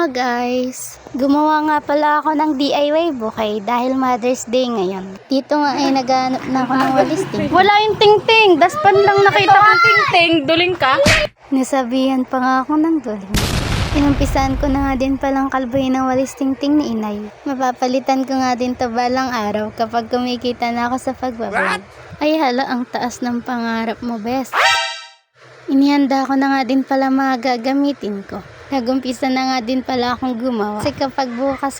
mga guys! Gumawa nga pala ako ng DIY bouquet dahil Mother's Day ngayon. Dito nga ay naghanap na ako ng walis ting. Wala yung ting-ting. Daspan lang nakita ko ting-ting. Duling ka? Nasabihan pa nga ako ng duling. Inumpisahan ko na nga din palang kalbuhin ng walis ting-ting ni inay. Mapapalitan ko nga din to balang araw kapag kumikita na ako sa pagbablog. Ay hala, ang taas ng pangarap mo, bes. Inihanda ko na nga din pala mga gagamitin ko. Nagumpisa na nga din pala akong gumawa. Kasi kapag bukas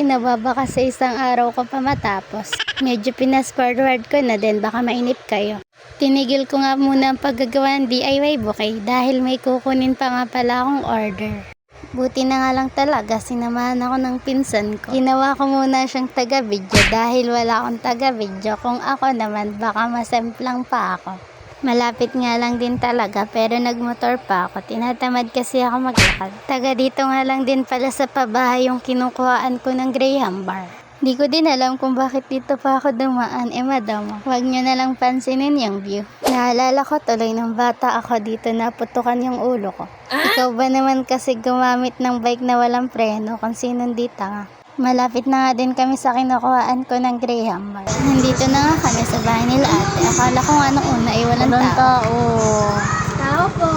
nababaka sa isang araw ko pa matapos. Medyo pinas-forward ko na din, baka mainip kayo. Tinigil ko nga muna ang paggagawa ng DIY bouquet dahil may kukunin pa nga pala akong order. Buti na nga lang talaga, sinamahan ako ng pinsan ko. Ginawa ko muna siyang taga-video dahil wala akong taga-video. Kung ako naman, baka masemplang pa ako. Malapit nga lang din talaga pero nagmotor pa ako. Tinatamad kasi ako maglakad. Taga dito nga lang din pala sa pabahay yung kinukuhaan ko ng Graham bar. Di ko din alam kung bakit dito pa ako dumaan. Madam, huwag nyo na lang pansinin yung view. Naalala ko tuloy ng bata ako dito naputukan yung ulo ko. Ikaw ba naman kasi gumamit ng bike na walang preno kung sinong dito nga? Malapit na nga din kami sa kinukuhaan ko ng Graham bar. Nandito na nga kami sa bahay nila ate. Akala ko nga nung una ay walang tao. Tao po!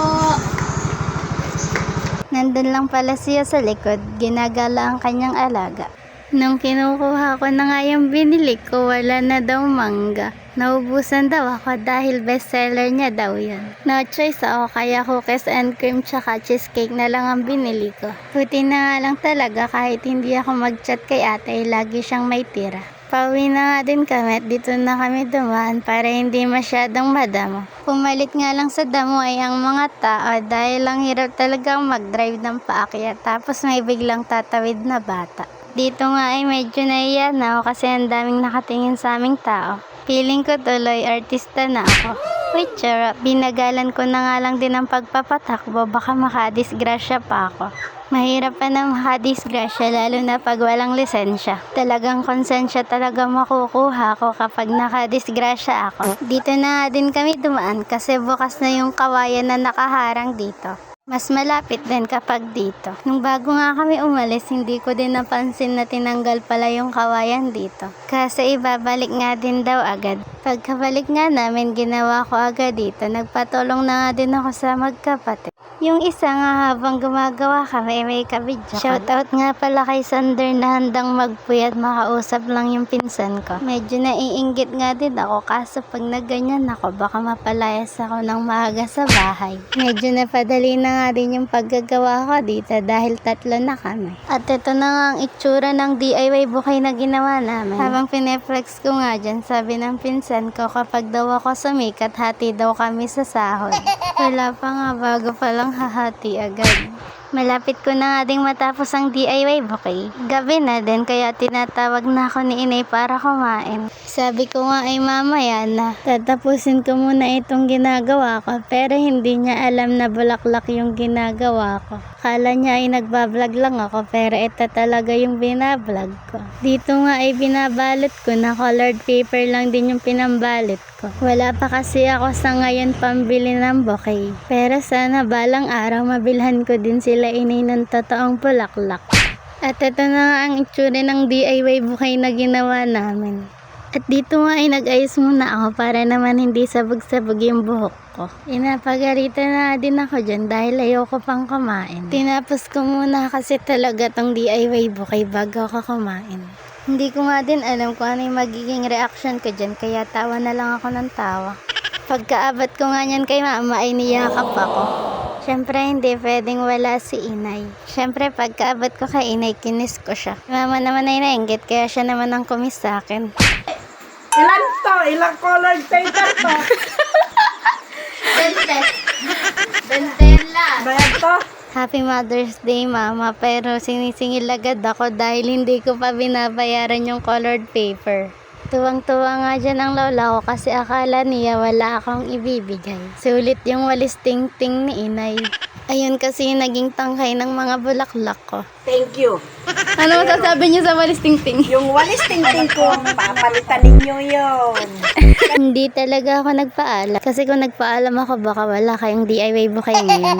Nandun lang pala siya sa likod. Ginagala ang kanyang alaga. Nung kinukuha ko na nga yung binili ko, wala na daw mangga. Naubusan daw ako dahil bestseller niya daw yun. No choice ako, kaya cookies and cream tsaka cheesecake na lang ang binili ko. Buti na nga lang talaga kahit hindi ako mag-chat kay ate, lagi siyang may tira. Pauwi na nga din kami at dito na kami dumaan para hindi masyadong madamo. Pumalit nga lang sa damo ay ang mga tao dahil lang hirap talagang mag-drive ng paakyat tapos may biglang tatawid na bata. Dito nga ay medyo naiya na ako kasi ang daming nakatingin sa aming tao. Feeling ko tuloy artista na ako. Wait, charot. Binagalan ko na nga lang din ang pagpapatakbo, baka makadisgrasya pa ako. Mahirap pa na makadisgrasya lalo na pag walang lisensya. Talagang konsensya talaga makukuha ko kapag nakadisgrasya ako. Dito na nga din kami dumaan kasi bukas na yung kawayan na nakaharang dito. Mas malapit din kapag dito. Nung bago nga kami umalis, hindi ko din napansin na tinanggal pala yung kawayan dito. Kasi ibabalik nga din daw agad. Pagkabalik nga namin, ginawa ko agad dito. Nagpatulong na nga din ako sa magkapatid. Yung isa nga habang gumagawa kami, may kabidyo. Shoutout nga pala kay Sander na handang magpuyat makausap lang yung pinsan ko. Medyo naiinggit nga din ako kaso pag nagganyan ako, baka mapalayas ako ng maaga sa bahay. Medyo napadali na nga din yung paggagawa ko dito dahil 3 na kami. At ito na nga ang itsura ng DIY bouquet na ginawa namin. Habang pineflex ko nga dyan, sabi ng pinsan ko kapag daw ako sumikat, hati daw kami sa sahod. Wala pa nga, bago pa lang hahati agad. Malapit ko na nga ding matapos ang DIY bouquet. Gabi na din kaya tinatawag na ako ni inay para kumain. Sabi ko nga ay mamaya na. Tatapusin ko muna itong ginagawa ko pero hindi niya alam na bulaklak yung ginagawa ko. Kala niya ay nagbablog lang ako pero ito talaga yung binablog ko. Dito nga ay binabalot ko na colored paper lang din yung pinambalot ko. Wala pa kasi ako sa ngayon pambili ng bouquet. Pero sana balang araw mabilhan ko din sila inay ng totoong bulaklak. At ito na nga ang itsura ng DIY bouquet na ginawa namin. At dito nga ay nag-ayos muna ako para naman hindi sabog-sabog yung buhok ko. Inapagalitan na din ako dyan dahil ayoko pang kumain. Tinapos ko muna kasi talaga tong DIY bouquet bago ako kumain. Hindi ko nga din alam kung ano yung magiging reaction ko dyan kaya tawa na lang ako ng tawa. Pagkaabot ko nga niyan kay mama ay niyakap ako. Siyempre hindi pwedeng wala si inay. Siyempre pagkaabot ko kay inay kinis ko siya. Mama naman ay nainggit kaya siya naman ang kumis sa akin. Ilan to? Ilang colored paper to? 20 lang. Bayan to? Happy Mother's Day mama, pero sinisingil agad ako dahil hindi ko pa binabayaran yung colored paper. Tuwang-tuwa nga dyan ang lola ko kasi akala niya wala akong ibibigay. Sulit yung walis ting-ting ni inay. Ayun kasi naging tangkay ng mga bulaklak ko. Thank you. Ano masasabi niyo sa walis ting-ting? Yung walis ting-ting ko, papalitan ninyo yun. Hindi talaga ako nagpaalam. Kasi kung nagpaalam ako, baka wala kayong DIY bouquet ngayon.